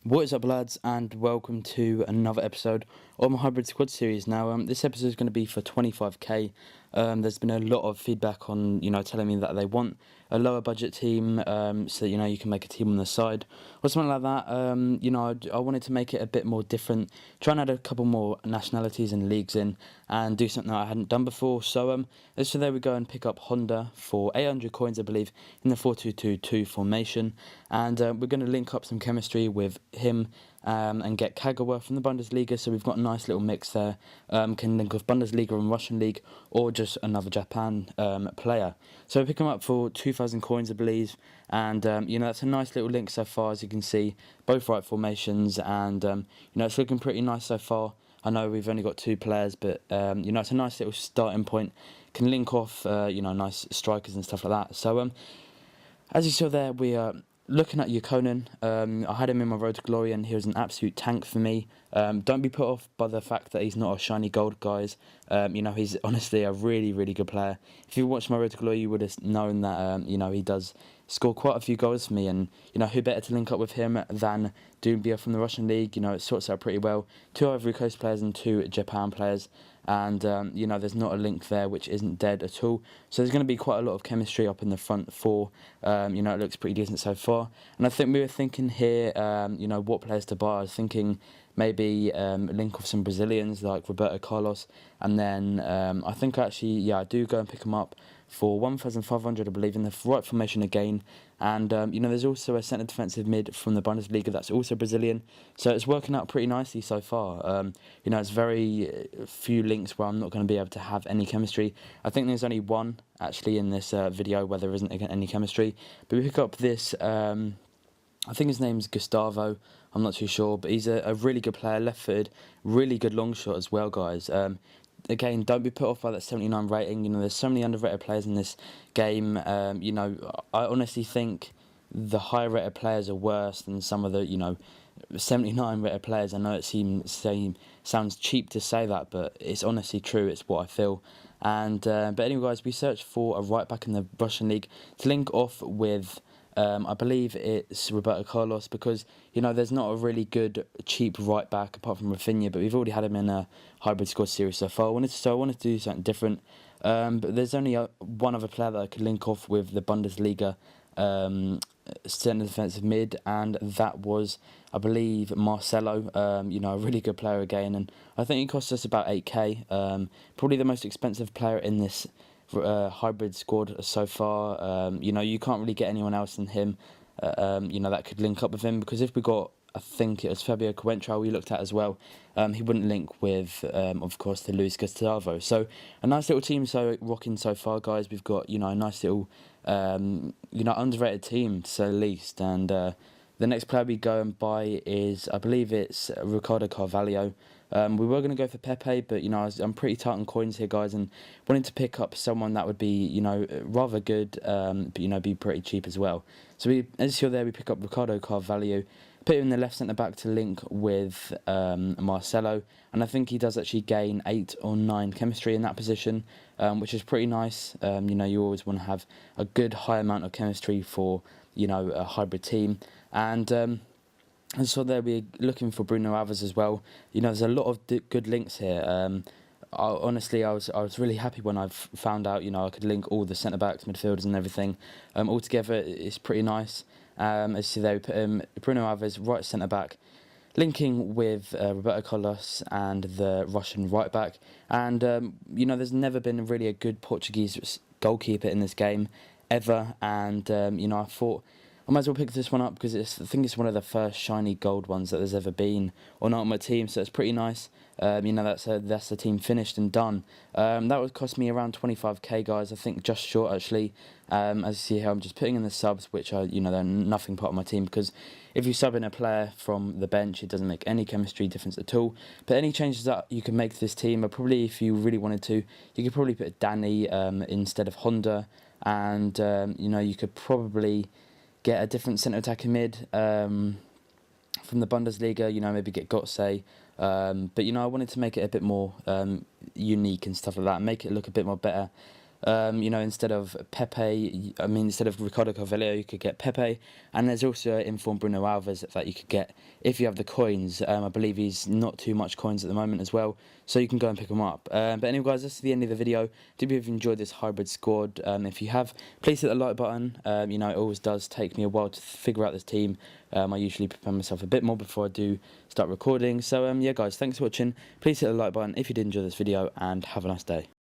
What is up, lads, and welcome to another episode of my Hybrid Squad series. Now, this episode is going to be for 25k. There's been a lot of feedback on, telling me that they want a lower budget team, so that, you can make a team on the side or something like that. I wanted to make it a bit more different, try and add a couple more nationalities and leagues in, and do something that I hadn't done before. So, there we go, and pick up Honda for 800 coins, I believe, in the 4-2-2-2 formation, and we're going to link up some chemistry with him and get Kagawa from the Bundesliga, so we've got a nice little mix there. Can link off Bundesliga and Russian League, or just another Japan player. So we pick him up for 2,000 coins, I believe, and that's a nice little link so far, as you can see, both right formations, and it's looking pretty nice so far. I know we've only got two players, but it's a nice little starting point. Can link off nice strikers and stuff like that. So as you saw there, we are looking at Yukonin. I had him in my Road to Glory, and he was an absolute tank for me. Don't be put off by the fact that he's not a shiny gold, guys. He's honestly a really, really good player. If you watched my Road to Glory, you would have known that, he does score quite a few goals for me. And, who better to link up with him than Doumbia from the Russian League? It sorts out pretty well. 2 Ivory Coast players and 2 Japan players. And, there's not a link there which isn't dead at all. So there's going to be quite a lot of chemistry up in the front four. It looks pretty decent so far. And I think we were thinking here, what players to buy. I was thinking maybe link off some Brazilians like Roberto Carlos. And then I think actually, I do go and pick them up for 1,500, I believe, in the right formation again. And, there's also a centre defensive mid from the Bundesliga that's also Brazilian. So it's working out pretty nicely so far. It's very few links where I'm not going to be able to have any chemistry. I think there's only one, actually, in this video where there isn't any chemistry. But we pick up this, I think his name's Gustavo. I'm not too sure, but he's a really good player, left-footed, really good long shot as well, guys. Again, don't be put off by that 79 rating. There's so many underrated players in this game. I honestly think the higher rated players are worse than some of the, 79 rated players. I know it sounds cheap to say that, but it's honestly true. It's what I feel. And but anyway, guys, we searched for a right back in the Russian League to link off with. I believe it's Roberto Carlos, because, there's not a really good, cheap right back apart from Rafinha, but we've already had him in a Hybrid Squad series so far. I wanted to do something different, but there's only one other player that I could link off with the Bundesliga centre defensive mid, and that was, I believe, Marcelo, a really good player again, and I think he cost us about 8k, probably the most expensive player in this hybrid squad so far. You can't really get anyone else than him, that could link up with him, because if we got, I think it was Fabio Coentrao we looked at as well, he wouldn't link with, of course, the Luis Gustavo. So a nice little team rocking so far, guys. We've got, a nice little, underrated team, to say the least. And the next player we go and buy is, I believe it's Ricardo Carvalho. We were going to go for Pepe, but, I'm pretty tight on coins here, guys, and wanted to pick up someone that would be, rather good, but, be pretty cheap as well. So, as you see there, we pick up Ricardo Carvalho, put him in the left centre-back to link with Marcelo, and I think he does actually gain 8 or 9 chemistry in that position, which is pretty nice. You always want to have a good high amount of chemistry for, a hybrid team, and so there we're looking for Bruno Alves as well. There's a lot of good links here. Honestly, I was really happy when I found out, I could link all the centre-backs, midfielders and everything. All together, it's pretty nice. As you see there, we put Bruno Alves, right centre-back, linking with Roberto Carlos and the Russian right-back. And, there's never been really a good Portuguese goalkeeper in this game, ever. And, I thought I might as well pick this one up, because I think it's one of the first shiny gold ones that there's ever been on Ultimate Team, so it's pretty nice. That's the team finished and done. That would cost me around 25k, guys. I think just short, actually. As you see here, I'm just putting in the subs, which are, they're nothing part of my team, because if you sub in a player from the bench, it doesn't make any chemistry difference at all. But any changes that you can make to this team are probably, if you really wanted to, you could probably put Danny instead of Honda, and, you could probably get a different centre attacking mid from the Bundesliga, maybe get Gotze. But, I wanted to make it a bit more unique and stuff like that, and make it look a bit more better. You know, instead of Pepe, I mean, instead of Ricardo Carvalho, you could get Pepe. And there's also informed Bruno Alves that you could get if you have the coins. I believe he's not too much coins at the moment as well, so you can go and pick him up. But anyway, guys, that's the end of the video. Do you enjoyed this hybrid squad? If you have, please hit the like button. You know, it always does take me a while to figure out this team. I usually prepare myself a bit more before I do start recording. So yeah, guys, thanks for watching. Please hit the like button if you did enjoy this video, and have a nice day.